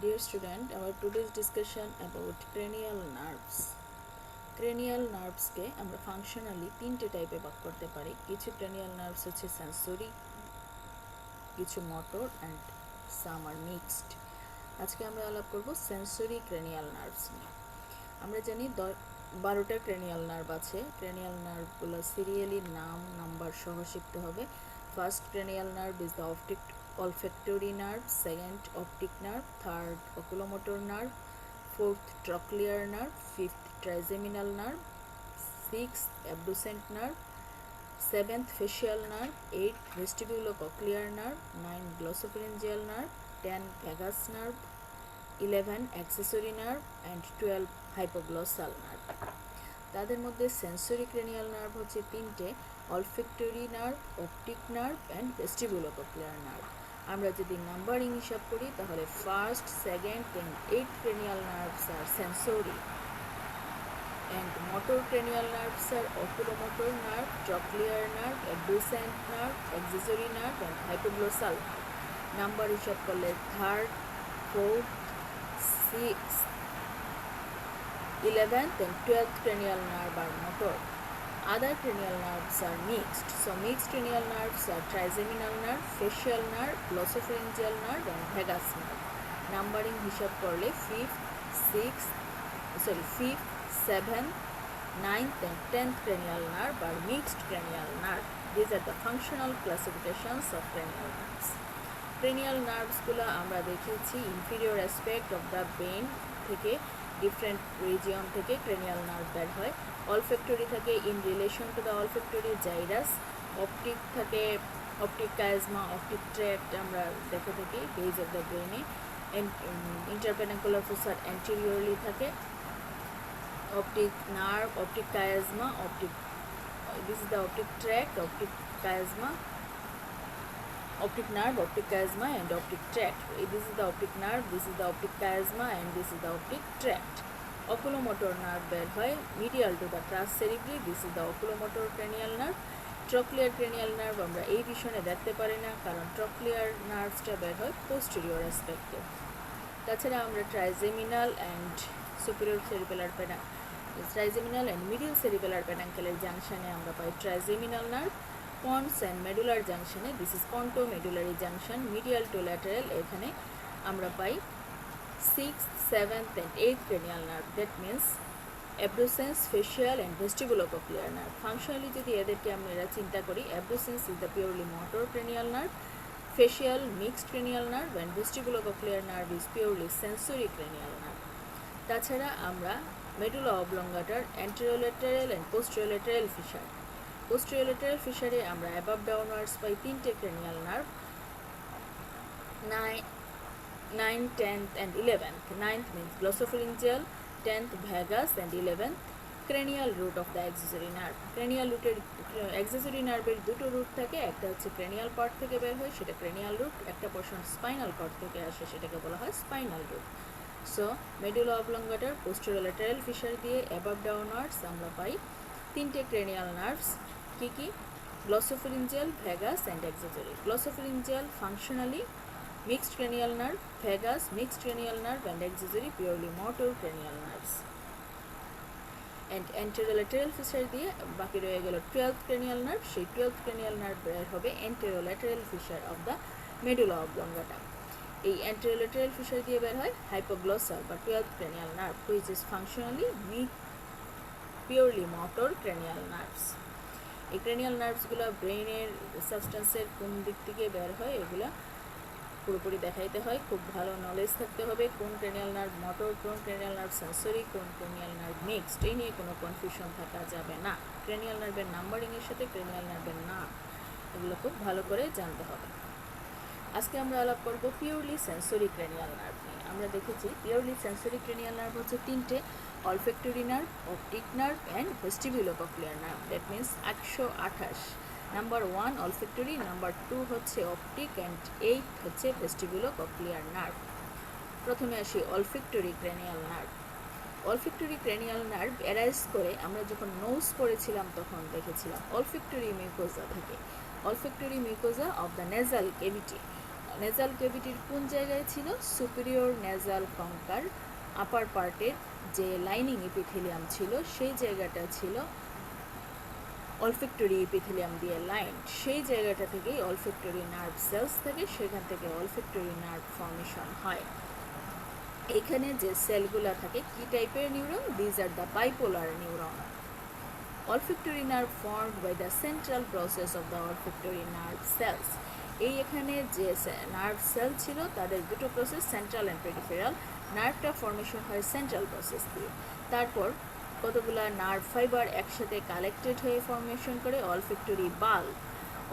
Dear student, our today's discussion about cranial nerves. Cranial নার্ভসকে আমরা functionally তিনটে টাইপে ভাগ করতে পারি। কিছু ক্রেনিয়াল নার্ভস হচ্ছে সেন্সরি, কিছু motor and some are mixed. আজকে আমরা আলাপ করব সেন্সরি ক্রেনিয়াল নার্ভস নিয়ে। আমরা জানি 12টা ক্রেনিয়াল নার্ভ আছে। ক্রেনিয়াল নার্ভগুলো সিরিয়ালি নাম নাম্বার সহ শিখতে হবে। First cranial nerve is the olfactory nerve, second optic nerve, third oculomotor nerve, fourth trochlear nerve, fifth trigeminal nerve, sixth abducent nerve, seventh facial nerve, eighth vestibulocochlear nerve, 9 glossopharyngeal nerve, 10 vagus nerve, 11 accessory nerve and 12 hypoglossal nerve. তাদের মধ্যে sensory cranial nerve হচ্ছে তিনটে: olfactory nerve, optic nerve and vestibulocochlear nerve. আমরা যদি numbering হিসাব করি তাহলে first, second and eight cranial nerves are sensory and motor cranial nerves are oculomotor nerve, trochlear nerve, abducent nerve, accessory nerve and hypoglossal nerve. Number হিসাব করলে third, fourth, sixth, 11th and 12th cranial nerve are motor. Other cranial nerves are mixed. So mixed cranial nerves are trigeminal nerve, facial nerve, glossopharyngeal nerve and vagus nerve. Numbering হিসাব করলে 5th, 7th, 9th and 10th cranial nerve are mixed cranial nerve. These are the functional classifications of cranial nerves. Cranial nerves গুলো আমরা দেখেছি inferior aspect of the brain থেকে different region থেকে cranial nerve বের হয়। Olfactory থাকে in relation to the olfactory gyrus, optic থাকে optic chiasma, optic tract আমরা দেখে থাকি বেজ অফ দ্য ব্রেনে। ইন্টারপেনিকুলার ফোসা অ্যান্টেরিয়রলি থাকে, optic nerve, optic chiasma, optic this is the optic tract, optic chiasma, optic nerve, optic chiasma and optic tract. This is the optic nerve, this is the optic chiasma and this is the optic tract. Oculomotor nerve বের হয় medial to the crus cerebri. This is the oculomotor cranial nerve. Trochlear cranial nerve আমরা এই ভিশনে দেখতে পারি না কারণ trochlear nervesটা বের হয় posterior aspect এ। তাছাড়া আমরা trigeminal and superior cerebellar trigeminal and medial cerebellar peduncle জাংশনে আমরা পাই trigeminal nerve. Pons and medular junction, this is pontomedullary junction, medial to lateral, এখানে আমরা পাই 6th, 7th and 8th cranial nerve. That means abducens, facial and vestibulocochlear nerve. Functionally যদি এদেরকে আমরা চিন্তা করি, abducens is the purely motor cranial nerve, facial mixed cranial nerve and vestibulocochlear nerve is purely sensory cranial nerve. তাছাড়া আমরা medulla oblongata, anterolateral and posterolateral fissure. Posterolateral fissure আমরা above downwards পাই তিনটে cranial nerve, 9, 10th and 11th. 9th means glossopharyngeal, 10th vagus and 11th cranial root of the accessory nerve. Cranial root accessory nerve এর দুটো root থাকে, একটা হচ্ছে cranial part থেকে বের হয় সেটা cranial root, একটা পোরশন spinal cord থেকে আসে সেটাকে বলা হয় spinal root. So medulla oblongata posterolateral fissure দিয়ে above downwards আমরা পাই তিনটে cranial nerves. কি glossopharyngeal, vagus and accessory. Glossopharyngeal functionally mixed cranial nerve, vagus mixed cranial nerve and accessory purely motor cranial nerves. And anterolateral fissure দিয়ে বাকি রয়ে গেল 12th cranial nerve, সেই 12th cranial nerve বের হবে anterolateral fissure of the medulla oblongata. এই anterolateral fissure দিয়ে বের হয় hypoglossal বা 12th cranial nerve which is functionally purely motor cranial nerves. এই ক্রেনিয়াল নার্ভসগুলো ব্রেনের সাবস্টেন্সের কোন দিক থেকে বের হয় এগুলা পুরোপুরি দেখাইতে হয়। খুব ভালো নলেজ থাকতে হবে কোন ক্রেনিয়াল নার্ভ মোটর, কোন ক্রেনিয়াল নার্ভ সেন্সরি, কোন ক্রেনিয়াল নার্ভ মিক্সড, এই নিয়ে কোনো কনফিউশন থাকা যাবে না। ক্রেনিয়াল নার্ভের নাম্বারিংয়ের সাথে ক্রেনিয়াল নার্ভের নাম এগুলো খুব ভালো করে জানতে হবে। আজকে আমরা আলাপ করব পিওরলি সেন্সরি ক্রেনিয়াল নার্ভ নিয়ে। আমরা দেখেছি পিওরলি সেন্সরি ক্রেনিয়াল নার্ভ হচ্ছে তিনটে: olfactory nerve, optic nerve and vestibulocochlear nerve. That means 128. Number 1 olfactory, number 2 হচ্ছে optic and 8 হচ্ছে vestibulocochlear nerve. প্রথমে আসি olfactory cranial nerve. olfactory cranial nerve arise করে আমরা যখন নোজ পড়েছিলাম তখন দেখেছিলাম olfactory mucosa থেকে। olfactory mucosa of the nasal cavity nasal ক্যাভিটির কোন জায়গায় ছিল? সুপিরিয়র নেজাল কঙ্কার আপার পার্টের যে লাইনিং ইপিথেলিয়াম ছিল সেই জায়গাটা ছিল অলফ্যাক্টরি ইপিথেলিয়াম দিয়ে লাইন। সেই জায়গাটা থেকেই অলফ্যাক্টরি নার্ভ সেলস থাকে, সেখান থেকে অলফ্যাক্টরি নার্ভ ফর্মেশন হয়। এখানে যে সেলগুলো থাকে কি টাইপের neuron? These are the bipolar neuron. olfactory nerve formed by the central process of the olfactory nerve cells. এই এখানে যে নার্ভ সেল ছিল তাদের দুটো প্রসেস, সেন্ট্রাল অ্যান্ড পেরিফেরাল। নার্ভটা ফর্মেশন হয় সেন্ট্রাল প্রসেস দিয়ে। তারপর কতগুলা নার্ভ ফাইবার একসাথে কালেক্টেড হয়ে ফর্মেশন করে olfactory bulb.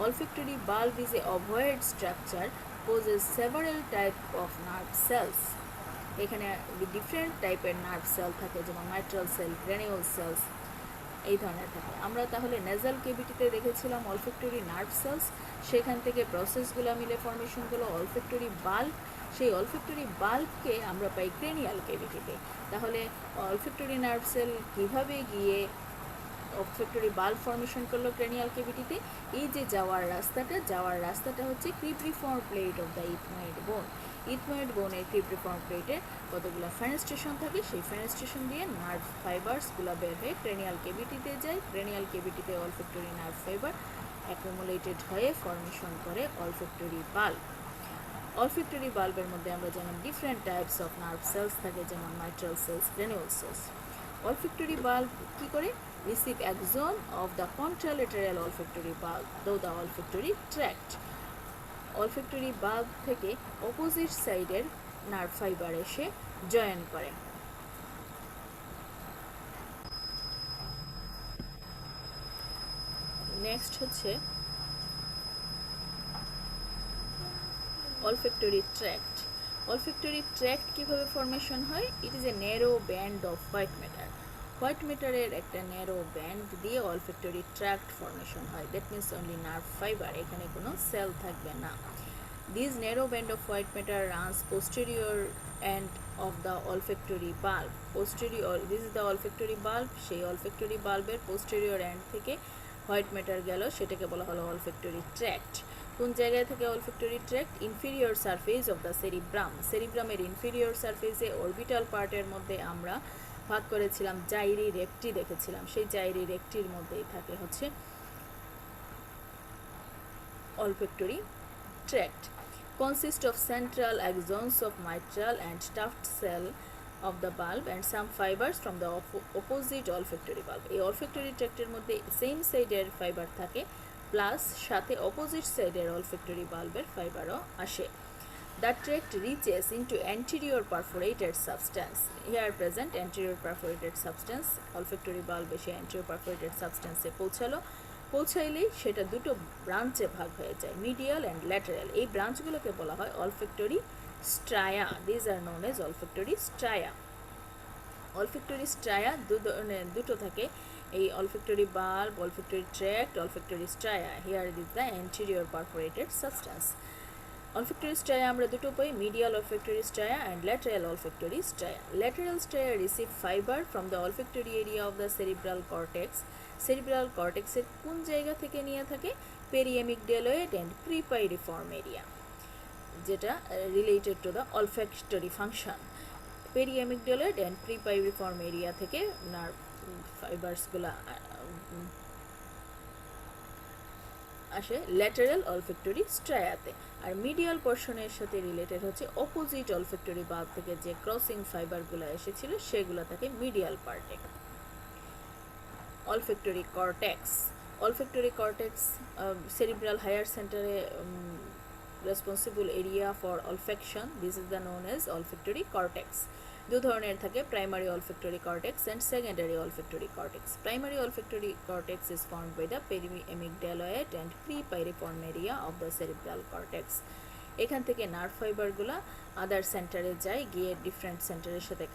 Olfactory bulb is a ovoid structure poses several type of nerve cells. এখানে ডিফারেন্ট টাইপের নার্ভ সেল থাকে, যেমন মাইট্রাল সেল, গ্র্যানিউল সেলস, এই ধরনের থাকে। আমরা তাহলে নেজাল কেভিটিতে দেখেছিলাম অলফ্যাক্টরি নার্ভ সেলস, সেখান থেকে প্রসেসগুলো মিলে ফর্মেশনগুলো অলফ্যাক্টরি বাল্ব। সেই অলফ্যাক্টরি বাল্বকে আমরা পাই ক্রেনিয়াল কেভিটিতে। তাহলে অলফ্যাক্টরি নার্ভ সেল কীভাবে গিয়ে অলফ্যাক্টরি বাল্ব ফর্মেশন করলো ক্রেনিয়াল কেভিটিতে? এই যে যাওয়ার রাস্তাটা হচ্ছে ক্রিপ্রিফর্ম প্লেট অফ দ্য ইথময়েড বোন। ইথময়েড বোনের ক্রিপ্রিফর্ম প্লেটে কতগুলো ফেনেস্ট্রেশন থাকে, সেই ফেনেস্ট্রেশন দিয়ে নার্ভ ফাইবার্সগুলো বের হয়ে ক্রেনিয়াল কেভিটিতে যায়। ক্রেনিয়াল কেভিটিতে অলফ্যাক্টরি নার্ভ ফাইবার অ্যাকুমুলেটেড হয়ে ফর্মেশন করে অলফ্যাক্টরি বাল্ব। অলফ্যাক্টরি বাল্বের মধ্যে আমরা জানি different types of nerve cells থাকে, যেমন mitral cells, granule cells. olfactory bulb কি করে? receive axon of the contralateral olfactory bulb through the olfactory tract. olfactory bulb থেকে অপোজিট সাইডের নার্ভ ফাইবার এসে জয়েন করে। নেক্সট হচ্ছে olfactory tract. olfactory tract কিভাবে ফর্মেশন হয়? It is a narrow band of white matter. White ম্যাটারের একটা narrow band দিয়ে olfactory tract ফর্মেশন হয়। That means only nerve fibre, এখানে কোনো সেল থাকবে না। This narrow band of white matter runs posterior end of the olfactory bulb. This is the olfactory bulb। সেই olfactory বাল্বের পোস্টেরিয়র এন্ড থেকে white matter গেল, সেটাকে বলা হলো olfactory tract। কোন জায়গায় থেকে olfactory tract? Inferior surface of the cerebrum. সেরিব্রামের ইনফিরিয়র সারফেসে অরবিটাল পার্টের মধ্যে আমরা ভাগ করেছিলাম জাইরি রেক্টি দেখেছিলাম, সেই জাইরি রেক্টির মধ্যেই থাকে হচ্ছে olfactory tract. Consist of central axons of mitral and tuft cell of the bulb and some fibers from the opposite olfactory bulb. এই olfactory tract এর মধ্যে সেম সাইডের ফাইবার থাকে প্লাস সাথে অপোজিট সাইডের olfactory বাল্বের ফাইবারও আসে। The tract reaches into anterior perforated substance. Here present anterior perforated substance. olfactory bulb এসে anterior perforated substance এ পৌঁছাইলেই সেটা দুটো ব্রাঞ্চে ভাগ হয়ে যায়, মিডিয়াল অ্যান্ড ল্যাটারাল। এই ব্রাঞ্চগুলোকে বলা হয় olfactory stria. These are known as olfactory stria. olfactory stria দুটো থাকে, এই olfactory bulb, olfactory tract, olfactory stria. Here is the anterior perforated substance. olfactory stria আমরা দুটো পাই, medial olfactory stria and lateral olfactory stria. Lateral stria receive fiber from the olfactory area of the cerebral cortex. cerebral cortex এর কোন জায়গা থেকে নিয়ে থাকে? periamygdaloid and prepiriform area, যেটা related to the olfactory function. periamygdaloid and prepiriform area থেকে nerve ফাইবারসগুলো আসে lateral olfactory স্ট্রায়াতে। আর medial পোর্শনের সাথে রিলেটেড হচ্ছে অপোজিট olfactory বাল্ব থেকে যে ক্রসিং ফাইবারগুলো এসেছিল সেগুলো থাকে মিডিয়াল পার্টে। olfactory cortex. olfactory cortex cerebral higher center responsible area for olfaction. This is the known as olfactory cortex. দু ধরনের থাকে, primary olfactory cortex and secondary olfactory cortex. Primary olfactory cortex is formed by the periamygdaloid and prepiriform area of the cerebral cortex. এখান থেকে nerve ফাইবারগুলো আদার সেন্টারে যায়, গিয়ে different সেন্টারের সাথে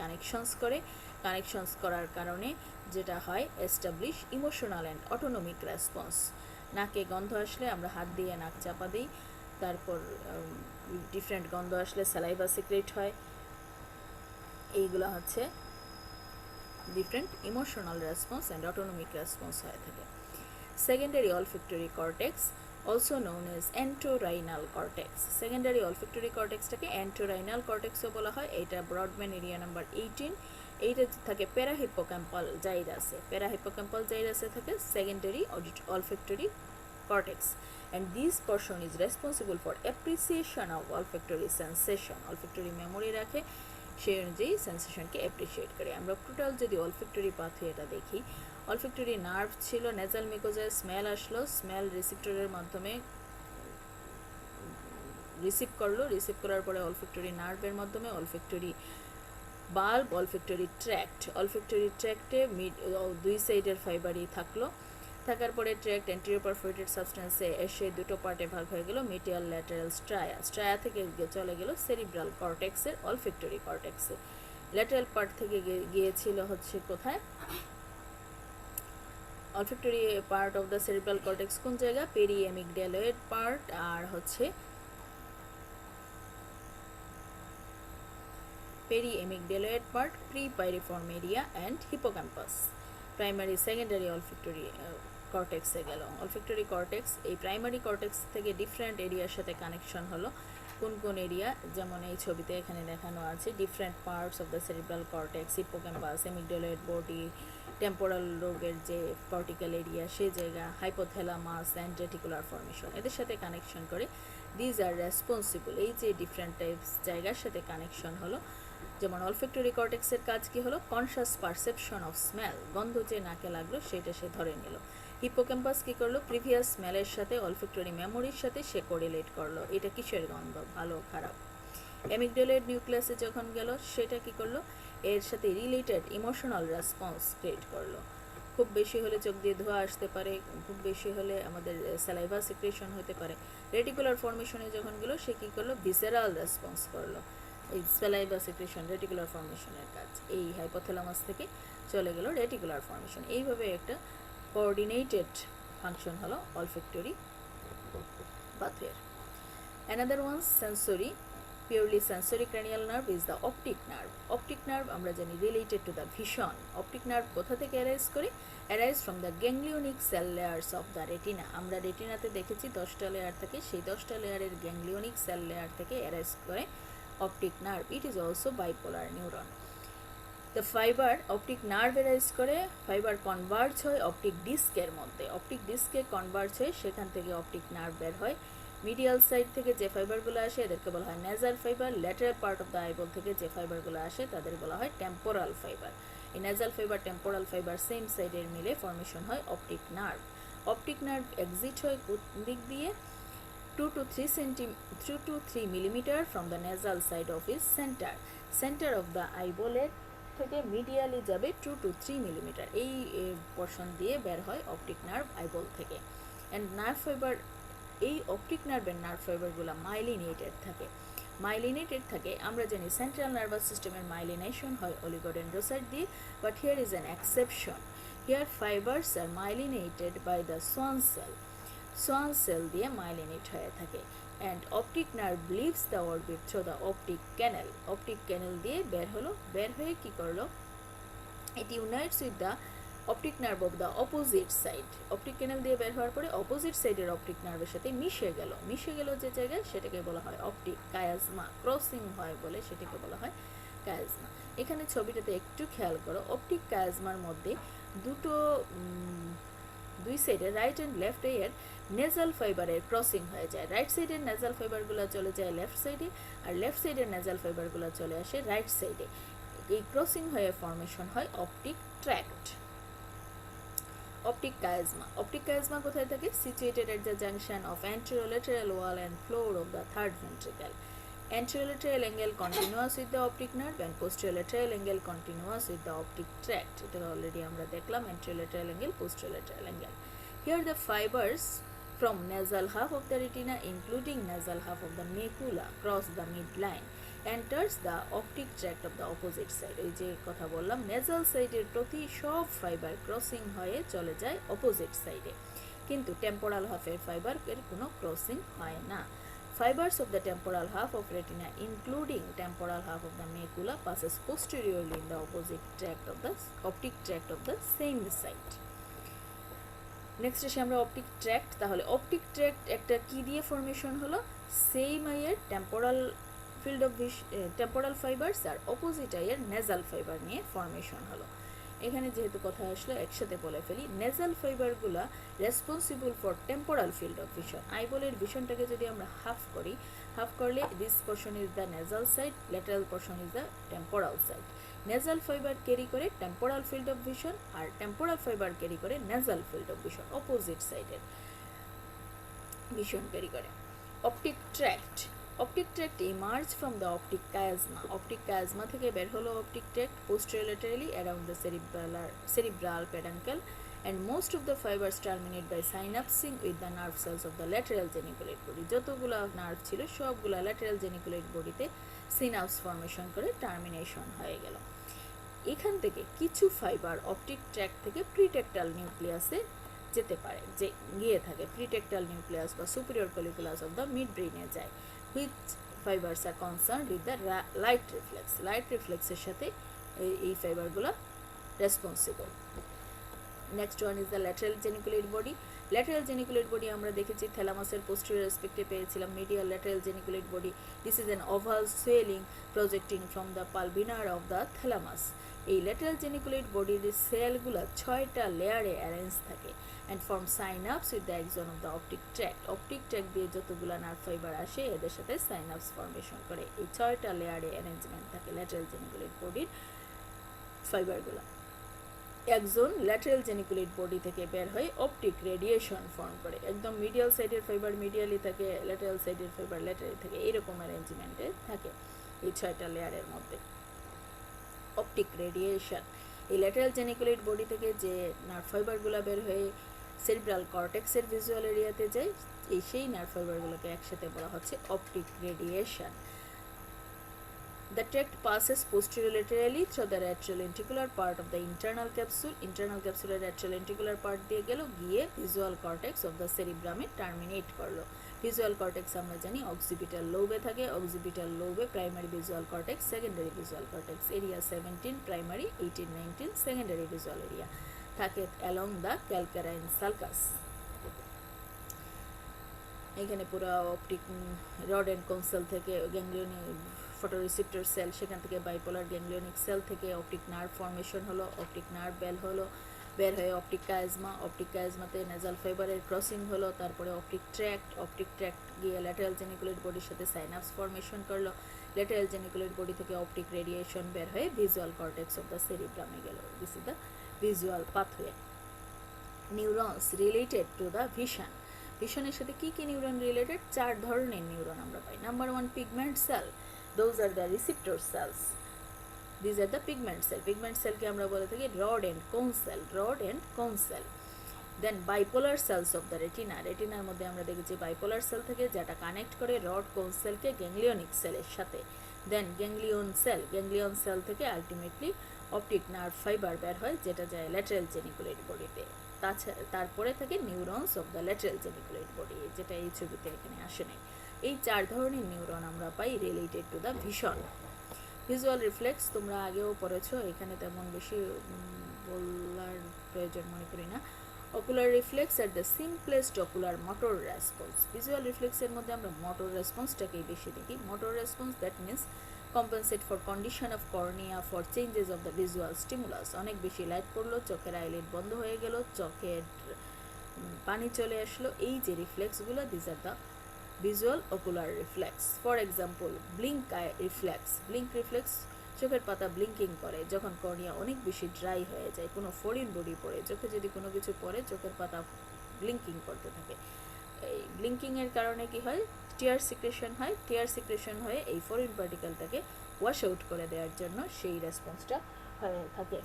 কানেকশনস করার কারণে যেটা হয় establish emotional and autonomic response. নাকে গন্ধ আসলে আমরা হাত দিয়ে নাক চাপা দিই, তারপর ডিফারেন্ট গন্ধ আসলে স্যালাইভা সিক্রেট হয়। এইগুলো হচ্ছে different emotional response and autonomic response হয়ে থাকে। Secondary olfactory cortex also known as entorhinal cortex. Secondary olfactory cortexটাকে entorhinal cortexও বলা হয়। এটা ব্রডম্যান এরিয়া নাম্বার 18। এইটা থাকে প্যারাহিপোক্যাম্পাল জাইরাসে। প্যারাহিপোক্যাম্পাল জাইরাসে থাকে secondary olfactory cortex, and this portion is responsible for appreciation of olfactory sensation. olfactory memory রাখে, সেই অনুযায়ী সেন্সেশনকে অ্যাপ্রিসিয়েট করে। আমরা টোটাল যদি olfactory পাথওয়েটা দেখি, olfactory নার্ভ ছিল, নেজাল মিকোজায় স্মেল আসলো, স্মেল রিসিপ্টরের মাধ্যমে রিসিভ করলো, রিসিভ করার পরে olfactory নার্ভের মাধ্যমে olfactory বাল্ব, olfactory ট্র্যাক্টে দুই সাইডের ফাইবারই থাকলো। থাকার পরে ট্র্যাক্ট অ্যান্টেরিয়র পারফোরেটেড সাবস্টেন্সে এসে দুটো পার্টে ভাগ হয়ে গেল, মিডিয়াল ল্যাটারাল স্ট্রায়া থেকে চলে গেল সেরিব্রাল কর্টেক্সের olfactory কর্টেক্সে। ল্যাটারাল পার্ট থেকে গিয়েছিল হচ্ছে কোথায়, olfactory part of the cerebral cortex কোন জায়গা, পেরিএমিগডালয়েড পার্ট আর হচ্ছে periamygdaloid part, prepiriform area and hippocampus. Primary secondary olfactory কর্টেক্সে গেল। olfactory কর্টেক্স এই প্রাইমারি কর্টেক্স থেকে ডিফারেন্ট এরিয়ার সাথে কানেকশন হলো। কোন কোন এরিয়া, যেমন এই ছবিতে এখানে দেখানো আছে, different parts of the cerebral cortex, hippocampus, amygdaloid body, temporal লোবের যে কর্টিক্যাল এরিয়া সেই জায়গা, হাইপোথ্যালামাস অ্যান্ড রেটিকুলার ফর্মেশন, এদের সাথে কানেকশন করে। দিজ আর রেসপন্সিবল, এই যে ডিফারেন্ট টাইপস জায়গার সাথে কানেকশন হলো। যেমন olfactory কর্টেক্সের কাজ কি হলো, কনশাস পারসেপশন অফ স্মেল, গন্ধ যে নাকে লাগলো সেটা সে ধরে নিল। হিপোক্যাম্পাস কি করলো, প্রিভিয়াস স্মেলের সাথে olfactory মেমোরির সাথে সে কোরিলেট করলো, এটা কিসের গন্ধ, ভালো খারাপ। অ্যামিগডালয়েড নিউক্লিয়াসে যখন গেল, সেটা কি করলো, এর সাথে রিলেটেড ইমোশনাল রেসপন্স ক্রিয়েট করলো। খুব বেশি হলে চোখ দিয়ে ধোঁয়া আসতে পারে, খুব বেশি হলে আমাদের স্যালাইভা সিক্রেশন হতে পারে। রেটিকুলার ফর্মেশনে যখন গেল, সে কী করলো, ভিসেরাল রেসপন্স করলো। এই স্যালাইভা সিক্রেশন রেটিকুলার ফর্মেশনের কাজ, এই হাইপোথ্যালামাস থেকে চলে গেল রেটিকুলার ফর্মেশন। এইভাবে একটা কোঅর্ডিনেটেড ফাংশন হলো olfactory pathway. Another one, sensory, purely sensory cranial nerve is the optic nerve. Optic nerve আমরা জানি related to the vision. Optic nerve কোথা থেকে arise করে, arise from the ganglionic cell layers of the retina. আমরা রেটিনাতে দেখেছি 10টা layer থাকে, সেই 10টা লেয়ারের ganglionic cell layer থেকে arise করে optic nerve. It is also bipolar neuron. The fiber optic nerve arise করে, ফাইবার কনভার্জ হয় অপটিক ডিস্কের মধ্যে, অপটিক ডিস্কে কনভার্জ হয়, সেখান থেকে অপটিক নার্ভ বের হয়। মিডিয়াল সাইড থেকে যে ফাইবারগুলো আসে এদেরকে বলা হয় nasal fibre. Lateral part of the eyeball থেকে যে ফাইবারগুলো আসে তাদের বলা হয় টেম্পোরাল ফাইবার। এই nasal fibre, temporal fibre same সাইডের মিলে ফর্মেশন হয় optic nerve. Optic nerve exit হয় কোন দিক দিয়ে, 2 to 3 millimeter from the nasal side of its center of the eyeball থেকে মিডিয়ালি যাবে 2 to 3 মিলিমিটার, এই পোর্শন দিয়ে বের হয় অপটিক নার্ভ আইবল থেকে। অ্যান্ড নার্ভ ফাইবার, এই অপটিক নার্ভের নার্ভ ফাইবারগুলো মাইলিনেটেড থাকে। আমরা জানি সেন্ট্রাল নার্ভাস সিস্টেমের মাইলিনেশন হয় অলিগোডেন্ড্রোসাইট দিয়ে, but here is an exception. Here fibres are myelinated by the Schwann cell দিয়ে মাইলিনেট হয়ে থাকে। And optic nerve leaves the orbit through the optic canal দিয়ে বের হয়ে কি করলো, এটি unites with the optic nerve of the opposite side. Optic canal দিয়ে বের হওয়ার পরে অপোজিট সাইডের অপটিক নার্ভের সাথে মিশে গেল যে জায়গায়, সেটাকে বলা হয় অপটিক কায়াজমা। ক্রসিং হয় বলে সেটাকে বলা হয় কায়াজমা। এখানে ছবিটাতে একটু খেয়াল করো, অপটিক কায়াজমার মধ্যে দুই সাইডে রাইট অ্যান্ড লেফট এর নেজাল ফাইবারের ক্রসিং হয়ে যায়। রাইট সাইডের নেজাল ফাইবারগুলো চলে যায় লেফট সাইডে, আর লেফট সাইডের নেজাল ফাইবারগুলো চলে আসে রাইট সাইডে। এই ক্রসিং হয়ে ফর্মেশন হয় অপটিক ট্র্যাক্ট। অপটিক কায়াজমা কোথায় থাকে, situated at the junction of anterolateral wall and floor of the third ventricle. Anterolateral angle continuous with the optic nerve and posterolateral angle continuous with the optic tract. এটা already আমরা দেখলাম, anterolateral angle, posterolateral angle. Here the fibers from nasal half of the retina, including nasal half of the macula, cross the midline, enters the optic tract of the opposite side. এই যে কথা বললাম, nasal সাইডের প্রতি সব fibre crossing হয়ে চলে যায় অপোজিট সাইডে, কিন্তু টেম্পোরাল হাফের ফাইবার এর কোনো ক্রসিং হয় না। Fibers of the temporal half of retina, including temporal half of the macula, passes posteriorly in the opposite tract of the optic tract of the same side. Next আসি আমরা optic tract. তাহলে optic tract একটা কি দিয়ে formation হলো, same আইয়ের temporal field of temporal fibres আর opposite আইয়ের নেজাল ফাইবার নিয়ে ফরমেশন হলো। এখানে যেহেতু কথা আসলো একসাথে বলে ফেলি, নেজাল ফাইবারগুলা responsible for temporal field of vision. আইবলের ভিশনটাকে যদি আমরা হাফ করি, হাফ করলে this portion is the nasal side, lateral portion is the temporal side. Nasal fibre carry করে টেম্পোরাল ফিল্ড অফ ভিশন আর টেম্পোরাল ফাইবার ক্যারি করে nasal field of vision, opposite সাইডের ভিশন ক্যারি করে। Optic tract, optic tract emerge from the optic chiasma, optic chiasma থেকে বের হলো optic tract posteriorly around the cerebral peduncle and most of the fibers terminate by synapsing with the nerve cells of the lateral geniculate body। যতগুলো nerve ছিল সবগুলো lateral geniculate বডিতে synapse formation করে termination হয়ে গেল। এখান থেকে কিছু ফাইবার অপটিক ট্র্যাক্ট থেকে প্রিটেক্টাল নিউক্লিয়াসে যেতে পারে, যে গিয়ে থাকে প্রিটেক্টাল নিউক্লিয়াস বা superior colliculus of the mid ব্রেইনে যায়। Which fibres are concerned with the light reflex, light রিফ্লেক্সের সাথে এই ফাইবারগুলো responsible. Next one is the lateral geniculate body. Lateral geniculate body আমরা দেখেছি থ্যালামাসের পোস্টেরিয়র রেসপেক্টে পেয়েছিলাম medial lateral geniculate body. This is an oval swelling projecting from the pulvinar of the thalamus. এই ল্যাটারাল জেনিকুলেট বডির সেলগুলো 6টা লেয়ারে অ্যারেঞ্জ থাকে and form synapse with the axon of the optic tract. Optic tract দিয়ে যতগুলো নার্ভ ফাইবার আসে এদের সাথে সাইনাপস ফর্মেশন করে। এই 6টা লেয়ারে অ্যারেঞ্জমেন্ট থাকে ল্যাটারাল জেনিকুলেট বডির ফাইবারগুলো। একজন ল্যাটারাল জেনিকুলেট বডি থেকে বের হয়ে অপটিক রেডিয়েশন ফর্ম করে। একদম মিডিয়াল সাইডের ফাইবার মিডিয়ালি থাকে, ল্যাটারাল সাইডের ফাইবার ল্যাটারালি থাকে, এইরকম অ্যারেঞ্জমেন্টে থাকে এই 6টা লেয়ারের মধ্যে। অপটিক রেডিয়েশন, এই ল্যাটারাল জেনিকুলেট বডি থেকে যে নার্ভ ফাইবারগুলো বের হয়ে সেরিব্রাল কর্টেক্সের ভিজুয়াল এরিয়াতে যায়, সেই নার্ভ ফাইবারগুলোকে একসাথে বলা হচ্ছে optic radiation. The tract passes posterolaterally through the retrolenticular part of the internal capsule. Internal capsule retrolenticular part দিয়ে গেল, গিয়ে visual cortex of the cerebrum A terminate করলো। visual cortex আমরা জানি occipital lobe থাকে, occipital lobe primary visual cortex, secondary visual cortex, area 17 primary, 18-19 secondary visual area থাকে along the calcarine sulcus। এখানে পুরো অপটিক রড অ্যান্ড কোন sell থেকে গ্যাংলিয়নিক photoreceptor sell, সেখান থেকে বাইপোলার গ্যাংলিয়নিক সেল থেকে অপটিক নার্ভ ফর্মেশন হলো, অপটিক নার্ভ বের হয়ে অপটিক কায়াজমা, অপটিক কায়াজমাতে নেজাল ফাইবারের ক্রসিং হলো, তারপরে অপটিক ট্র্যাক্ট গিয়ে ল্যাটারাল জেনিকুলেট বডির সাথে সাইনাপস ফর্মেশন করলো, ল্যাটারাল জেনিকুলেট বডি থেকে অপটিক রেডিয়েশন বের হয়ে ভিজুয়াল কর্টেক্স অফ দ্য সেরিব্রামে গেল। This is the visual pathway. Neurons related to the vision, ভিশনের সাথে কি কি নিউরন রিলেটেড? 4 ধরনের নিউরন আমরা পাই। Number 1 pigment cell, those are the receptor cells, these are the pigment cell, pigment cell কে আমরা বলে থাকি rod and cone cell, rod and cone cell। Then bipolar cells of the retina, রেটিনার মধ্যে আমরা দেখেছি bipolar cell থেকে যেটা connect করে rod কোন সেলকে গ্যাংলিয়নিক সেলের সাথে। দেন গ্যাংলিয়ন সেল থেকে আলটিমেটলি অপটিক নার্ভ ফাইবার বের হয় যেটা যায় ল্যাটারাল জেনিকুলেট বডিতে। তারপরে থাকে neurons of the lateral geniculate body, যেটা এই ছবিতে এখানে আসে নাই। এই 4 ধরনের নিউরন আমরা পাই related to the vision. Visual reflex তোমরা আগেও পড়েছো, এখানে তেমন বেশি বলার প্রয়োজন মনে করি না। Ocular reflex are the simplest ocular motor response. Visual রিফ্লেক্সের মধ্যে আমরা মোটর রেসপন্সটাকেই বেশি দেখি। Motor response that means compensate for condition of cornea for changes of the visual stimulus. অনেক বেশি লাইট পড়লো, চোখের আইলিড বন্ধ হয়ে গেল, চোখের পানি চলে আসলো, এই যে রিফ্লেক্সগুলো, this are the visual ocular reflex. For example blink eye reflex, blink reflex চোখের পাতা ব্লিঙ্কিং করে যখন কর্নিয়া অনেক বেশি ড্রাই হয়ে যায়, কোনো ফরিন বডি পড়ে, চোখে যদি কোনো কিছু পড়ে চোখের পাতা ব্লিঙ্কিং করতে থাকে। এই ব্লিঙ্কিংয়ের কারণে কি হয়? টিয়ার সিক্রেশন হয়, টিয়ার সিক্রেশন হয়ে এই ফরিন পার্টিকেলটাকে ওয়াশ আউট করে দেওয়ার জন্য সেই রেসপন্সটা হয়ে থাকে।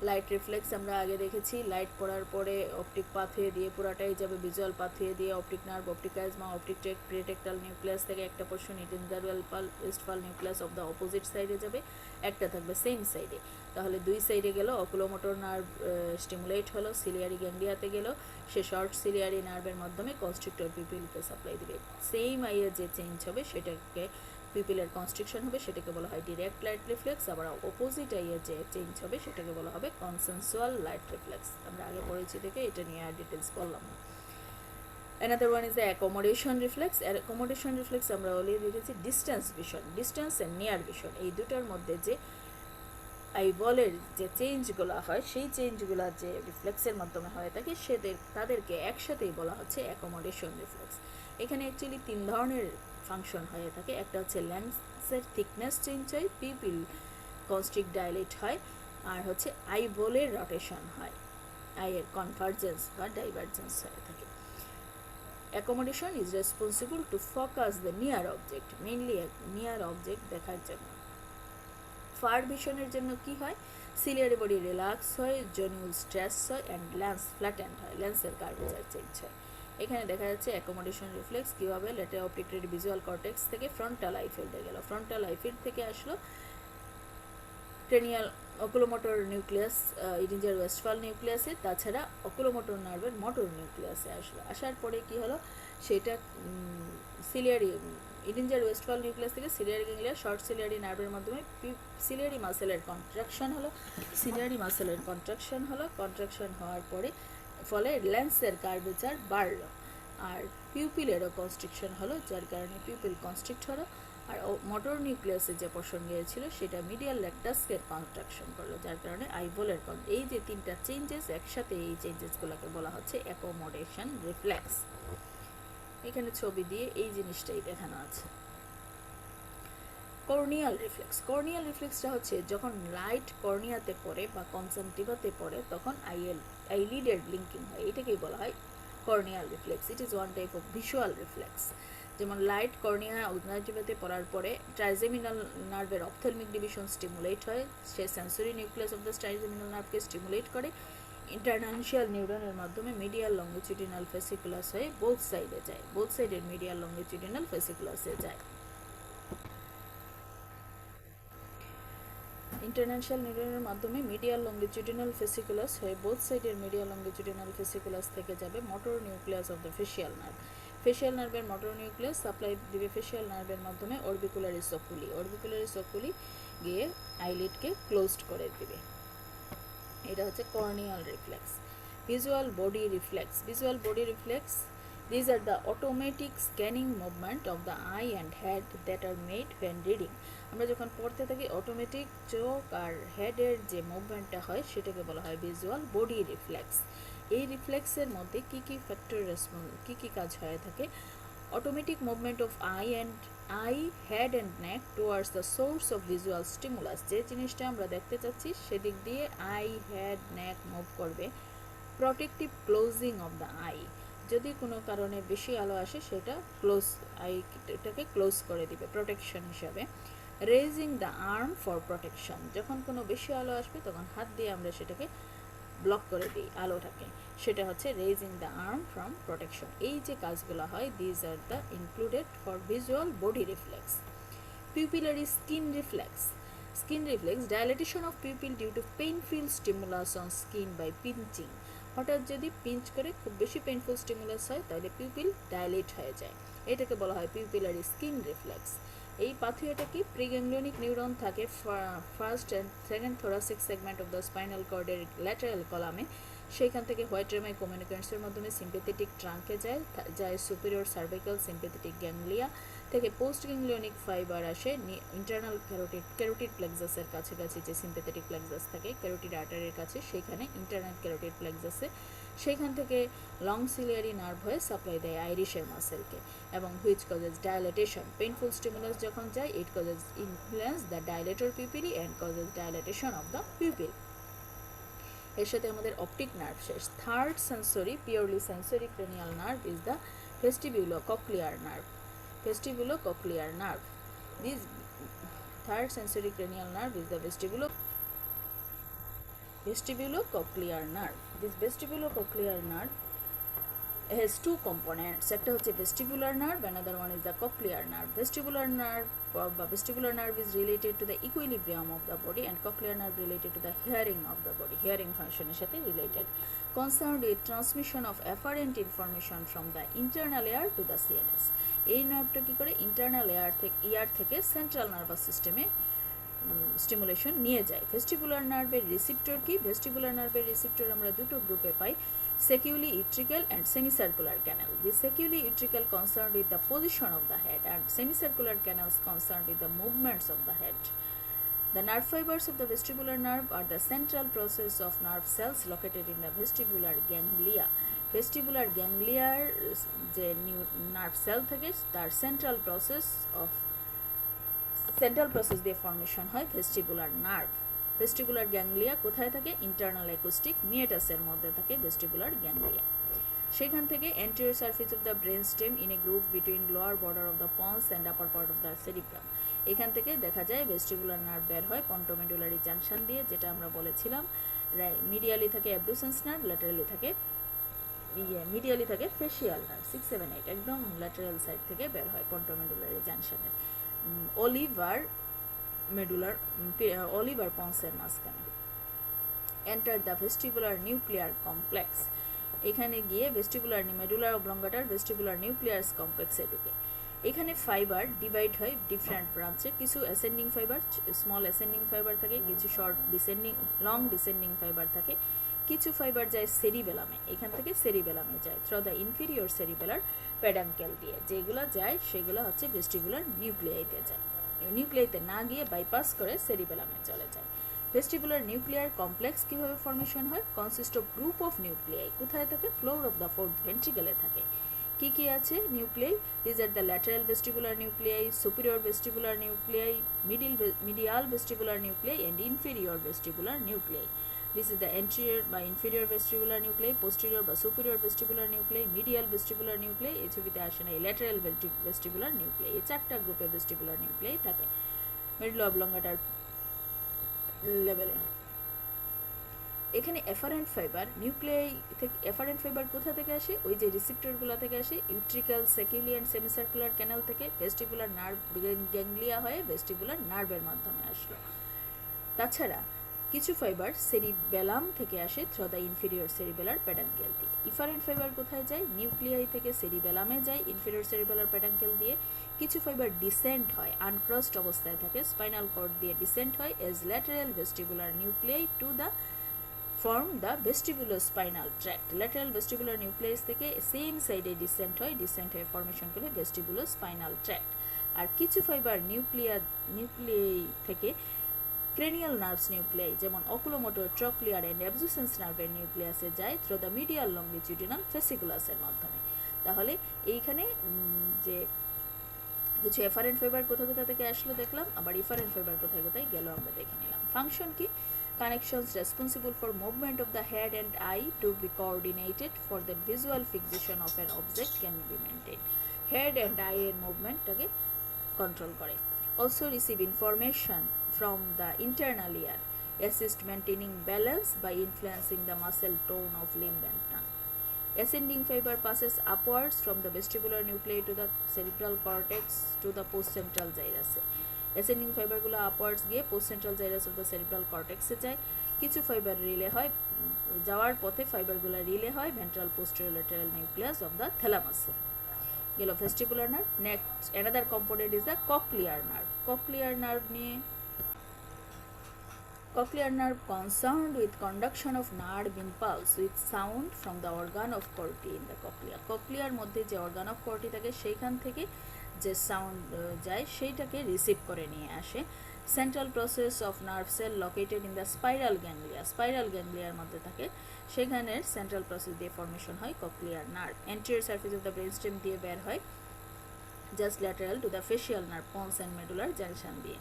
লাইট রিফ্লেক্স আমরা আগে দেখেছি, লাইট পড়ার পরে অপটিক পাথওয়ে দিয়ে পুরাটাই যাবে ভিজুয়াল পাথওয়ে দিয়ে optic nerve, optic chiasma, optic tract, pretectal nucleus থেকে একটা portion interval Westphal nucleus of the opposite সাইডে যাবে, একটা থাকবে সেম সাইডে। তাহলে 2 সাইডে গেল, অকুলোমোটর নার্ভ স্টিমুলেট হলো, সিলিয়ারি গ্যাংলিয়াতে গেল, সে শর্ট সিলিয়ারি নার্ভের মাধ্যমে কনস্ট্রিক্টর পিপিলকে সাপ্লাই দিবে। সেম আইয়ের যে চেঞ্জ হবে সেটাকে পিপিলের কনস্ট্রিকশন হবে সেটাকে বলা হয় ডিরেক্ট লাইট রিফ্লেক্স, আবার অপোজিট আইয়ের যে চেঞ্জ হবে সেটাকে বলা হবে কনসেনসুয়াল লাইট রিফ্লেক্স। আমরা আগে পড়েছি দেখে এটা নিয়ে আর ডিটেলস বললাম না। Another one is the accommodation reflex. Accommodation reflex আমরা অলরেডি দেখেছি distance vision, distance and near vision, এই দুটার মধ্যে যে আইবলের যে চেঞ্জগুলো হয় সেই চেঞ্জগুলো যে রিফ্লেক্সের মাধ্যমে হয়ে থাকে তাদেরকে একসাথেই বলা হচ্ছে অ্যাকোমোডেশন রিফ্লেক্স। এখানে অ্যাকচুয়ালি 3 ধরনের ফাংশন হয়ে থাকে। একটা হচ্ছে লেন্সের থিকনেস চেঞ্জ হয়, পিপিল কনস্ট্রিক্ট ডাইলেট হয়, আর হচ্ছে আইবলের রোটেশন হয়, আইয়ের কনভার্জেন্স বা ডাইভার্জেন্স হয়ে থাকে। Accommodation is responsible to focus the near object, mainly near object দেখার জন্য। ফার ভিশনের জন্য কি হয়, সিলিয়ারি বডি রিল্যাক্স হয়, জনিউল স্ট্রেস হয় অ্যান্ড লেন্স ফ্ল্যাটেন্ড হয়, লেন্সের কার্ভেচার চেঞ্জ হয়। এখানে দেখা যাচ্ছে অ্যাকোমোডেশন রিফ্লেক্স কীভাবে ল্যাটেরাল অপটিক ভিজুয়াল কর্টেক্স থেকে ফ্রন্টাল আই ফিল্ডে গেল, ফ্রন্টাল আই ফিল্ড থেকে আসলো ক্রেনিয়াল অকুলোমোটর নিউক্লিয়াস, ইরিঞ্জার ওয়েস্টফাল নিউক্লিয়াসে, তাছাড়া অকুলোমোটর নার্ভের মোটর নিউক্লিয়াসে আসলো। আসার পরে কি হলো, সেটা সিলিয়ারি ইরিঞ্জার ওয়েস্টফাল নিউক্লিয়াস থেকে সিলিয়ারি গ্যাংলিয়া শর্ট সিলিয়ারি নার্ভের মাধ্যমে সিলিয়ারি মাসেলের কন্ট্রাকশন হলো, সিলিয়ারি মাসেলের কন্ট্রাকশন হলো, কন্ট্রাকশন হওয়ার পরে ফলে লেন্সের কার্ভেচার বাড়লো, আর পিউপিলেরও কনস্ট্রিকশন হলো, যার কারণে পিউপিল কনস্ট্রিক্ট হলো, আর মোটর নিউক্লিয়াসের যে পোর্শন গিয়েছিল সেটা মিডিয়াল ল্যাকটাসকে কন্ট্রাকশন করলো, যার কারণে আইবলের এই যে 3টা চেঞ্জেস একসাথে, এই চেঞ্জেসগুলোকে বলা হচ্ছে অ্যাকোমোডেশন রিফ্লেক্স। এখানে ছবি দিয়ে এই জিনিসটাই দেখানো আছে। কর্নিয়াল রিফ্লেক্স, কর্নিয়াল রিফ্লেক্সটা হচ্ছে যখন লাইট কর্নিয়াতে পড়ে বা কনজাংটিভাতে পড়ে তখন আইলিডের ব্লিঙ্কিং হয়, এটাকেই বলা হয় corneal reflex. It is one type of visual reflex. যেমন লাইট কর্নিয়া কনজাংটিভাতে পড়ার পরে ট্রাইজেমিনাল নার্ভের অপথেলমিক ডিভিশন স্টিমুলেট হয়, সে sensory nucleus of the trigeminal নার্ভকে স্টিমুলেট করে, ইন্টারনানশিয়াল নিউরনের মাধ্যমে মিডিয়াল লঙ্গিটিউডিনাল ফেসিকুলাস হয়ে বোথ সাইডে যায়, বোথ সাইডের মিডিয়াল লঙ্গিটিউডিনাল ফেসিকুলাসে যায়। ইন্টারন্যাশনাল নিউরনের মাধ্যমে মিডিয়াল লঙ্গিটিউডিনাল ফেসিকুলাস হয়ে বোথ সাইডের মিডিয়াল লঙ্গিটিউডিনাল ফেসিকুলাস থেকে যাবে motor nucleus of the facial nerve. Facial নার্ভের মোটর নিউক্লিয়াস সাপ্লাই দিবে ফেশিয়াল নার্ভের মাধ্যমে অরবিকুলারিস অকুলি, অরবিকুলারিস অকুলি গিয়ে আইলিডকে ক্লোজড করে দিবে। এটা হচ্ছে corneal reflex. Visual body reflex, visual body reflex, these are the automatic scanning movement of the eye and head that are made when reading. আমরা যখন পড়তে থাকি অটোমেটিক চোখ আর হেডের যে মুভমেন্টটা হয় সেটাকে বলা হয় ভিজুয়াল বডি রিফ্লেক্স। এই রিফ্লেক্সের মধ্যে কী কী ফ্যাক্টর কী কী কাজ হয়ে থাকে, automatic movement of I head and neck towards the source of visual stimulus, যে জিনিসটা আমরা দেখতে চাচ্ছি সেদিক দিয়ে আই হেড নেক মুভ করবে। Protective closing of the I, যদি কোনো কারণে বেশি আলো আসে সেটা আইটাকে ক্লোজ করে দিবে প্রোটেকশন হিসাবে। Raising the arm for protection, যখন কোনো বেশি আলো আসবে তখন হাত দিয়ে আমরা সেটাকে ব্লক করে দিই আলোটাকে, সেটা হচ্ছে raising the arm from protection. এই যে কাজগুলো হয় these are the included for visual body reflex. Pupillary skin reflex, skin reflex dilatation of pupil due to painful stimulus on skin by pinching. হঠাৎ যদি পিঞ্চ করে খুব বেশি পেইনফুল স্টিমুলাস হয় তাহলে পিউপিল ডাইলেট হয়ে যায়, এটাকে বলা হয় পিউপিলারি স্কিন রিফ্লেক্স। এই পাথওয়েটা কি, প্রিগ্যাংলিয়নিক নিউরন থাকে first and second thoracic segment of the spinal কর্ডের ল্যাটারাল কলামে, সেইখান থেকে হোয়াইট রেমাই কমিউনিকেন্টসের মাধ্যমে সিম্পেথেটিক ট্রাঙ্কে যায় সুপিরিয়র সার্ভাইকাল সিম্পেথেটিক গ্যাংলিয়া থেকে পোস্ট গ্যাংলিয়নিক ফাইবার আসে ইন্টারনাল ক্যারোটিড প্লেক্সাসের কাছাকাছি, যে সিম্পেথেটিক প্লেক্সাস থাকে ক্যারোটিড আর্টারির কাছে, সেইখানে ইন্টারনাল ক্যারোটিড প্লেক্সাসে, সেইখান থেকে লং সিলিয়ারি নার্ভ হয়ে সাপ্লাই দেয় আইরিশের মাসেলকে, এবং which causes dilatation, painful stimulus যখন যায় it causes influence the dilator pupillae and causes dilatation of the pupil. এর সাথে আমাদের অপটিক নার্ভ শেষ। Third sensory purely sensory cranial nerve is the vestibulocochlear nerve. Vestibulocochlear nerve. This third sensory cranial nerve is the vestibulocochlear nerve. This vestibulocochlear nerve has two components. একটা হচ্ছে vestibular nerve, another one is the cochlear nerve. Vestibular nerve is related to the equilibrium of the body, and cochlear nerve related to the hearing of the body, hearing function এর সাথে related, concerned with transmission of afferent information from the internal ear to the CNS. এই নার্ভটা কি করে internal ইয়ার থেকে central nervous সিস্টেমে stimulation নিয়ে যায়। Vestibular নার্ভের রিসিপ্টর কি? ভেস্টিবুলার নার্ভের রিসিপ্টর আমরা দুটো গ্রুপে পাই, seculi utricle and semicircular canal. The seculi utricle concerned with the position of the head, and semicircular canals concerned with the movements of the head. The nerve fibers of the vestibular nerve are the central process of nerve cells located in the vestibular ganglia. Vestibular ganglia যে nerve cell থেকে তার central process দিয়ে formation হয় vestibular nerve. Vestibular ganglia কোথায় থাকে? Internal acoustic মিয়েটাসের মধ্যে থাকে vestibular ganglia. সেখান থেকে anterior surface of the brain stem in a group between lower border of the pons and upper part of the cerebrum. এখান থেকে দেখা যায় ভেস্টিবুলার নার্ভ বের হয় পন্টোমেডুলারি জাংশন দিয়ে, যেটা আমরা বলেছিলাম মিডিয়ালি থাকে অ্যাবডুসেন্স নার্ভ, মিডিয়ালি থাকে ফেশিয়াল নার্ভ। 6, 7, 8 একদম ল্যাটারাল সাইড থেকে বের হয় পন্টোমেডুলারি জাংশনের অলিভার পন্সের মাঝখানে। Enter the vestibular nuclear complex, এখানে গিয়ে ভেস্টিবুলার মেডুলার অবলঙ্গাটার ভেস্টিবুলার নিউক্লিয়াস কমপ্লেক্সে ঢুকে। এখানে ফাইবার ডিভাইড হয় ডিফারেন্ট ব্রাঞ্চে, কিছু ascending fibre, small ascending fibre থাকে, কিছু লং ডিসেন্ডিং ফাইবার থাকে, কিছু ফাইবার যায় সেরিবেলামে, এখান থেকে সেরিবেলামে যায় থ্রু দ্য ইনফিরিয়র সেরিবেলার প্যাডাঙ্কেল দিয়ে, যেগুলো যায় সেগুলো হচ্ছে ভেস্টিবুলার নিউক্লিয়াইতে যায়, নিউক্লিয়াইতে না গিয়ে বাইপাস করে সেরিবেলামে চলে যায়। ভেস্টিবুলার নিউক্লিয়ার কমপ্লেক্স কিভাবে ফর্মেশন হয়? Consist of group of nuclei. কোথায় থাকে? ফ্লোর অফ দ্য ফোর্থ ভেন্ট্রিকলে থাকে। কি কি আছে nuclei? These are the lateral vestibular nuclei, superior vestibular nuclei, medial vestibular nuclei and inferior vestibular nuclei. This is the anterior বা inferior vestibular nuclei, posterior বা superior vestibular nuclei, medial vestibular nuclei, এই ছবিতে আসে না, এই lateral vestibular nuclei, এই চারটা গ্রুপে vestibular nuclei থাকে মিডল অবলঙ্গাটার লেভেলে। এখানে এফারেন্ট ফাইবার নিউক্লিয়াই থেকে, এফারেন্ট ফাইবার কোথা থেকে আসে? ওই যে রিসিপ্টরগুলো থেকে আসে, ইউট্রিক্যাল, সেকিউলি অ্যান্ড সেমিসার্কুলার ক্যানাল থেকে ভেস্টিবুলার নার্ভ গ্যাংলিয়া হয়ে ভেস্টিবুলার নার্ভের মাধ্যমে আসলো। তাছাড়া কিছু ফাইবার সেরিবেলাম থেকে আসে থ্রু দ্য ইনফিরিয়র সেরিবেলার প্যাডাঙ্কেল দিয়ে। ইফারেন্ট ফাইবার কোথায় যায়? নিউক্লিয়াই থেকে সেরিবেলামে যায় ইনফিরিয়র সেরিবেলার প্যাডাঙ্কেল দিয়ে। কিছু ফাইবার ডিসেন্ট হয়, আনক্রসড অবস্থায় থাকে, স্পাইনাল কর্ড দিয়ে ডিসেন্ট হয় as lateral vestibular nuclei to the form the vestibulospinal tract. Lateral vestibular nucleus থেকে সেম সাইডে ডিসেন্ট হয় ফর্মেশন করে vestibulospinal tract। আর কিছু ফাইবার নিউক্লিয়াই থেকে ক্রেনিয়াল নার্ভস নিউক্লিয়াই যেমন অকুলোমোটর, ট্রক্লিয়ার এন্ড অ্যাবজুসেন্স নার্ভের নিউক্লিয়াসে যায় থ্রু দ্য মিডিয়াল লংগিটিউডিনাল ফেসিকুলাসের মাধ্যমে। তাহলে এইখানে যে কিছু এফারেন্ট ফাইবার কোথা থেকে আসলো দেখলাম, আবার ইফারেন্ট ফাইবার কোথায় গেল আমরা দেখে নিলাম। ফাংশন কি? Connections responsible for movement of the head and eye to be coordinated for the visual fixation of an object can be maintained. Head and eye এর মুভমেন্টটাকে কন্ট্রোল করে। Also receive information from the internal ear, assist maintaining balance by influencing the muscle tone of limb and tongue. Ascending fiber passes upwards from the vestibular nuclei to the cerebral cortex to the postcentral gyrus. Ascending ফাইবারগুলো upwards গিয়ে post central gyrus of the cerebral কর্টেক্সে যায়। কিছু fibre relay হয়, যাওয়ার পথে ফাইবারগুলো relay হয় ventral posterior lateral nucleus of the থ্যালামাসে। গেল vestibular nerve. Next another component is the cochlear nerve. Cochlear nerve নিয়ে, cochlear nerve concerned with conduction of nerve impulse with sound from the organ of Corti in the cochlea. Cochlear মধ্যে যে organ of Corti থাকে সেইখান থেকে যে sound যায় সেইটাকে receive করে নিয়ে আসে। Central process of nerve cell located in the spiral ganglia, spiral গ্যাংলিয়ার মধ্যে থাকে, সেখানে সেন্ট্রাল প্রসেস দিয়ে ফর্মেশন হয় cochlear nerve. Anterior surface of the brain stem দিয়ে বের হয় just lateral to the facial nerve pons and medullary junction দিয়ে।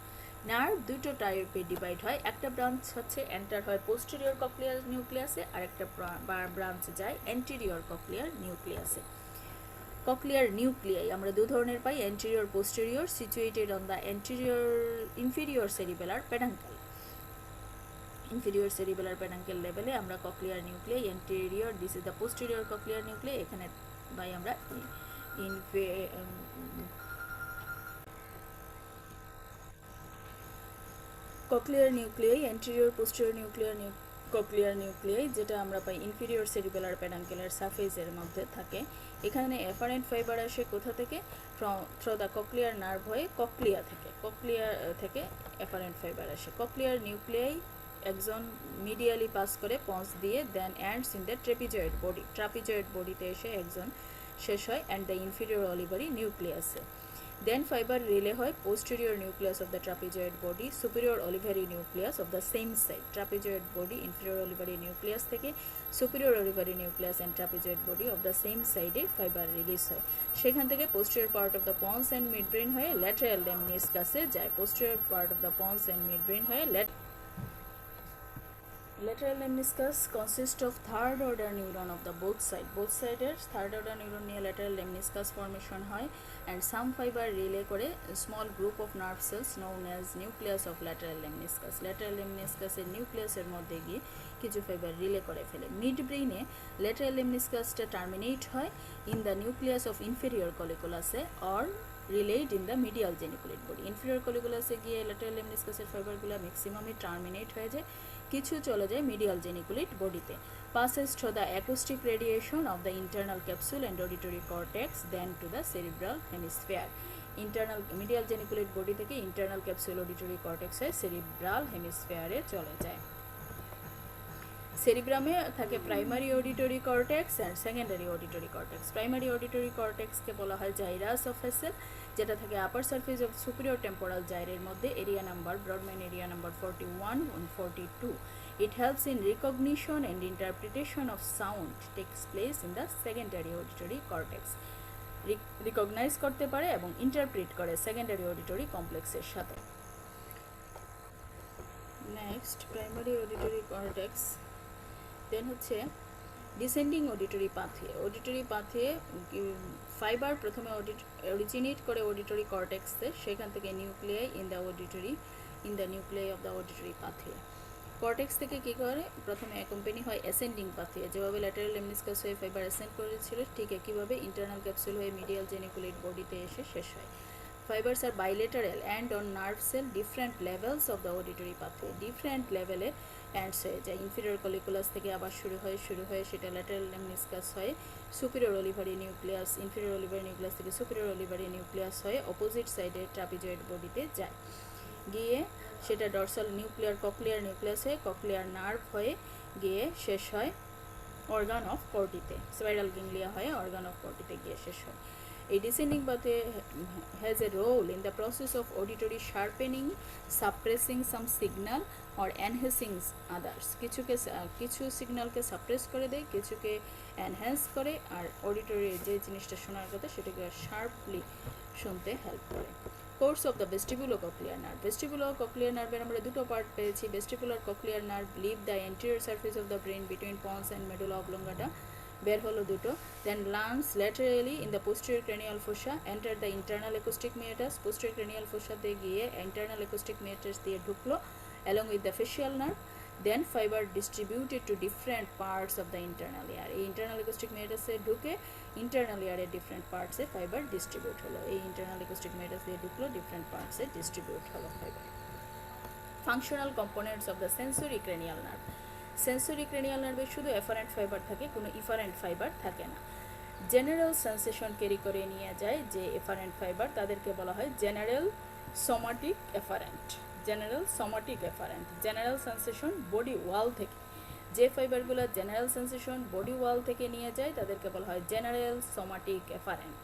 নার্ভ দুটো টাইপে ডিভাইড হয়, একটা ব্রাঞ্চ হচ্ছে এন্টার হয় পোস্টেরিয়র ককলিয়ার নিউক্লিয়াসে, আর একটা ব্রাঞ্চ যায় অ্যান্টেরিয়র ককলিয়ার নিউক্লিয়াসে। ককলিয়ার নিউক্লিয়াই আমরা দু ধরনের পাই, anterior posterior, situated on the inferior cerebellar peduncle. Inferior cerebellar peduncle লেভেলে আমরা cochlear nuclei anterior, this is the posterior cochlear nuclei, এখানে বাই আমরা cochlear nuclei, anterior posterior cochlear nuclei, যেটা আমরা পাই ইনফিরিয়র সেরিবেলার প্যাডাঙ্কুলার সারফেসের মধ্যে থাকে। এখানে এফারেন্ট ফাইবার আসে কোথা থেকে? থ্রো দ্য কক্লিয়ার নার্ভ হয়ে কক্লিয়া থেকে এফারেন্ট ফাইবার আসে। কক্লিয়ার নিউক্লিয়াই একজন মিডিয়ালি পাস করে পন্স দিয়ে, then ends in the trapezoid বডিতে এসে একজন শেষ হয় অ্যান্ড দ্য ইনফিরিয়র অলিভারি নিউক্লিয়াসে। Then fiber relay হয় posterior nucleus of the trapezoid body, superior olivary nucleus of the same side. Trapezoid body, inferior olivary nucleus থেকে superior olivary nucleus and trapezoid body of the same side fiber release হয়। সেখান থেকে posterior part of the pons and midbrain হয়ে lateral lemniscus যায়। posterior part of the pons and midbrain হয়ে lateral lemniscus consists of third order neuron of the both side third order neuron নিয়ে lateral lemniscus formation হয় and some fiber relay করে small group of nerve cells known as nucleus of lateral lemniscus এর nucleus এর মধ্যে গিয়ে কিছু fiber relay করে ফেলে। mid brain এ lateral lemniscus টা terminate হয় in the nucleus of inferior colliculus or relayed in the medial geniculate body. inferior colliculus এ গিয়ে lateral lemniscus এর fiberগুলো ম্যাক্সিমামই টার্মিনেট হয়ে যায়, কিছু চলে যায় মিডিয়াল জেনিকুলেট বডিতে। passes through the acoustic radiation of the internal capsule and auditory cortex then to the cerebral hemisphere. internal medial geniculate body থেকে internal capsule auditory cortex এ cerebral hemisphere এ চলে যায়। সেরিব্রামে থাকে primary auditory cortex and secondary auditory cortex. Primary auditory কর্টেক্সকে বলা হয় জাইরাস অফ হেসেল, যেটা থাকে upper surface of superior temporal জাইরের মধ্যে। Area number Brodmann area number 41 and 42. It helps in recognition and interpretation of sound takes place in the secondary auditory cortex. Recognise করতে পারে এবং ইন্টারপ্রিট করে secondary auditory কমপ্লেক্সের সাথে। Next primary auditory cortex. Then হচ্ছে descending auditory pathway fibre প্রথমে originate করে auditory কর্টেক্সে, সেখান থেকে nuclei in the nuclei of the auditory pathway. Cortex থেকে কী করে? প্রথমে অ্যাকম্পানি হয় অ্যাসেন্ডিং পাথওয়ে, যেভাবে ল্যাটারাল লেমনিসকাস হয়ে ফাইবার অ্যাসেন্ড করেছিল ঠিক একইভাবে ইন্টারনাল ক্যাপসুল হয়ে মিডিয়াল জেনিকুলেট বডিতে এসে শেষ হয়। Fibers are bilateral and on nerve cell different levels of the auditory pathway. different level-এ ends হয়ে যায়। inferior colliculus থেকে আবার শুরু হয়ে সেটা lateral lemniscus হয়ে superior olivary nucleus, inferior olivary nucleus থেকে superior olivary nucleus হয়ে opposite side-এ trapezoid body-তে যায়। গিয়ে সেটা dorsal cochlear nucleus হয়ে cochlear nerve হয়ে গিয়ে শেষ হয় organ of Corti-তে। spiral ganglia হয়ে organ of Corti-তে গিয়ে শেষ হয়। A descending pathway has a role in the process of auditory sharpening, suppressing some signal or enhancing others. কিছু সিগন্যালকে সাপ্রেস করে দেয়, কিছুকে এনহ্যান্স করে, আর অডিটরি যে জিনিসটা শোনার কথা সেটাকে শার্পলি শুনতে হেল্প করে। Course of the vestibulocochlear nerve. Vestibulocochlear নার্ভের আমরা দুটো পার্ট পেয়েছি। Vestibular cochlear nerve leave the anterior surface of the brain between pons and medulla oblongata, বের হলো দুটো। Then runs laterally in the posterior cranial fossa, enter the internal acoustic meatus. Posterior cranial ফোসাতে গিয়ে internal acoustic meatus দিয়ে ঢুকলো along with the facial nerve. Then fibre distributed to different parts of the internal air. এই internal acoustic মেটাসে ঢুকে internal এয়ারের different পার্টসে fibre distribute হলো। এই ইন্টারনাল অ্যাকোস্টিক মেটাস দিয়ে ঢুকলো, ডিফারেন্ট পার্টসে ডিস্ট্রিবিউট হলো fibre. Functional components of the sensory cranial nerve. Sensory cranial নার্ভে শুধু এফারেন্ট ফাইবার থাকে, কোনো ইফারেন্ট ফাইবার থাকে না। জেনারেল সেন্সেশন ক্যারি করে নিয়ে যায় যে এফারেন্ট ফাইবার, তাদেরকে বলা হয় general somatic afferent. General sensation body ওয়াল থেকে, যে ফাইবারগুলো জেনারেল সেন্সেশন বডি ওয়াল থেকে নিয়ে যায় তাদেরকে বলা হয় general somatic afferent.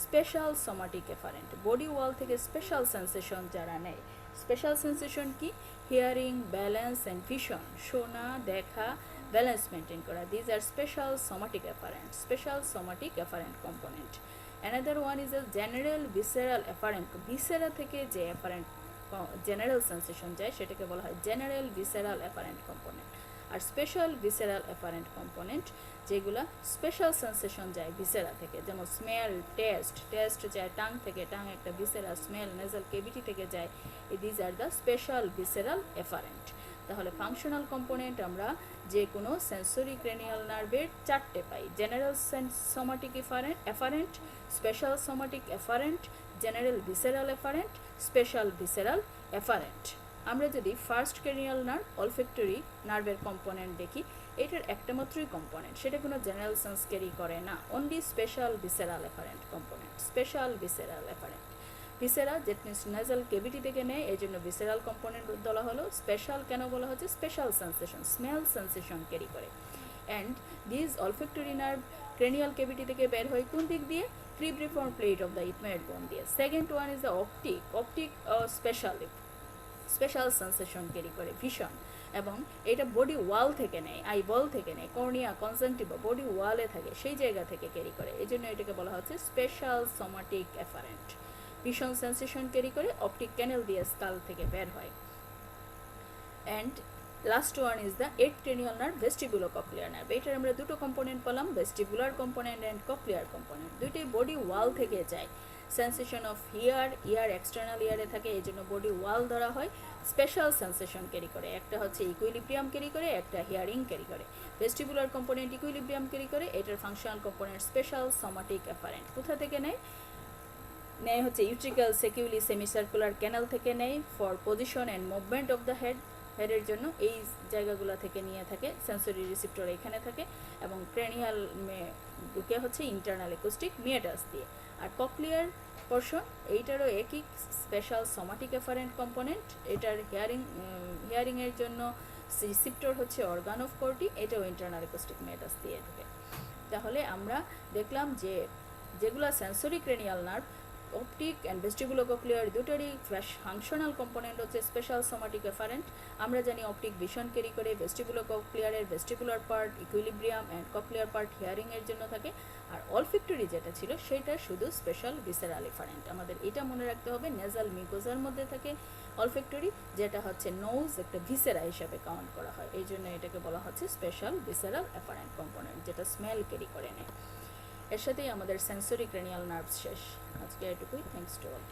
Special somatic efferent, body ওয়াল থেকে স্পেশাল সেন্সেশন যারা নেয়। স্পেশাল সেন্সেশন কি? হিয়ারিং, ব্যালেন্স অ্যান্ড ভিশন, শোনা, দেখা, ব্যালেন্স মেনটেন করা। These are special somatic efferent component. Another one is a general visceral efferent. Viscera থেকে যে efferent general sensation যায় সেটাকে বলা হয় জেনারেল ভিসেরাল এফারেন্ট কম্পোনেন্ট। আর স্পেশাল ভিসেরাল এফারেন্ট কম্পোনেন্ট যেগুলো স্পেশাল সেন্সেশন যায় ভিসেরা থেকে, যেমন স্মেল, টেস্ট যায় টাং থেকে, টাং একটা ভিসেরা, স্মেল নেজাল কেভিটি থেকে যায়। These are the special visceral afferent. তাহলে ফাংশনাল কম্পোনেন্ট আমরা যে কোনো সেন্সরি ক্রেনিয়াল নার্ভের 4টে পাই: general somatic afferent, special somatic afferent, general visceral afferent, special visceral afferent. আমরা যদি ফার্স্ট ক্রেনিয়াল নার্ভ অলফ্যাক্টরি নার্ভের কম্পোনেন্ট দেখি, এটার একটা মাত্রই কম্পোনেন্ট, সেটা কোনো জেনারেল সেন্স ক্যারি করে না, only special visceral afferent component, special visceral efferent. Viscera যেটা নেজাল কেভিটি থেকে নেয়, এই জন্য ভিসেরাল কম্পোনেন্ট বলা হলো। স্পেশাল কেন বলা হচ্ছে? Special sensation, smell sensation carry করে। And this olfactory nerve cranial cavity থেকে বের হয় কোন দিক দিয়ে? Cribriform plate of the ethmoid bone দিয়ে। Second one is the optic special sensation carry করে, ভিশন, এবং এটা বডি ওয়াল থেকে নেয়, আই বল থেকে নেয়, কর্নিয়া কনজেন্টিভা বডি ওয়ালে থাকে, সেই জায়গা থেকে ক্যারি করে, এই জন্য এটাকে বলা হচ্ছে special somatic efferent. Vision sensation carry করে, অপটিক ক্যানেল দিয়ে স্কাল থেকে বের হয়। And last one is the 8th cranial nerve, vestibulo-cochlear nerve। এটার আমরা দুটো কম্পোনেন্ট পেলাম, vestibular component and cochlear component. দুইটাই বডি ওয়াল থেকে যায়। সেন্সেশন অফ ইয়ার এক্সটার্নাল ইয়ারে থাকে, এই জন্য বডি ওয়াল ধরা হয়। স্পেশাল সেন্সেশন ক্যারি করে, একটা হচ্ছে ইকুইলিব্রিয়াম ক্যারি করে, একটা হিয়ারিং ক্যারি করে। ভেস্টিবুলার কম্পোনেন্ট ইকুইলিব্রিয়াম ক্যারি করে, এটার functional component special somatic efferent. কোথা থেকে নেয় হচ্ছে ইউট্রিক্যাল সেকিউলি সেমিসার্কুলার ক্যানাল থেকে নেয়, for position and movement of the হেডের জন্য এই জায়গাগুলো থেকে নিয়ে থাকে। সেন্সরি রিসিপ্টর এখানে থাকে, এবং ক্রেনিয়াল ঢুকে হচ্ছে ইন্টারনাল অ্যাকুস্টিক মিয়েটাস দিয়ে। আর কক্লিয়ার পোর্শন, এইটারও একই স্পেশাল সোমাটিক এফারেন্ট কম্পোনেন্ট। এটার হিয়ারিংয়ের জন্য রিসিপ্টর হচ্ছে অর্গান অফ কর্টি, এটাও ইন্টারনাল অ্যাকুস্টিক মিয়েটাস দিয়ে ঢুকে। তাহলে আমরা দেখলাম যে যেগুলো sensory cranial nerve, optic and vestibulocochlear দুটোরই ফাংশনাল কম্পোনেন্ট হচ্ছে স্পেশাল সোমাটিক এফারেন্ট। আমরা জানি অপটিক ভিশন ক্যারি করে, ভেস্টিবুলো-কক্লিয়ারের vestibular part equilibrium and cochlear part হিয়ারিংয়ের জন্য থাকে। আর অলফ্যাক্টরি যেটা ছিল সেটা শুধু স্পেশাল ভিসেরাল এফারেন্ট। আমাদের এটা মনে রাখতে হবে, নেজাল মিউকোজার মধ্যে থাকে অলফ্যাক্টরি, যেটা হচ্ছে নোজ একটা ভিসেরা হিসাবে কাউন্ট করা হয়, এই জন্য এটাকে বলা হচ্ছে স্পেশাল ভিসেরাল এফারেন্ট কম্পোনেন্ট, যেটা স্মেল ক্যারি করে নেয়। এর সাথেই আমাদের সেন্সরি ক্রেনিয়াল নার্ভস শেষ। আজকে এটুকুই। Thanks to all.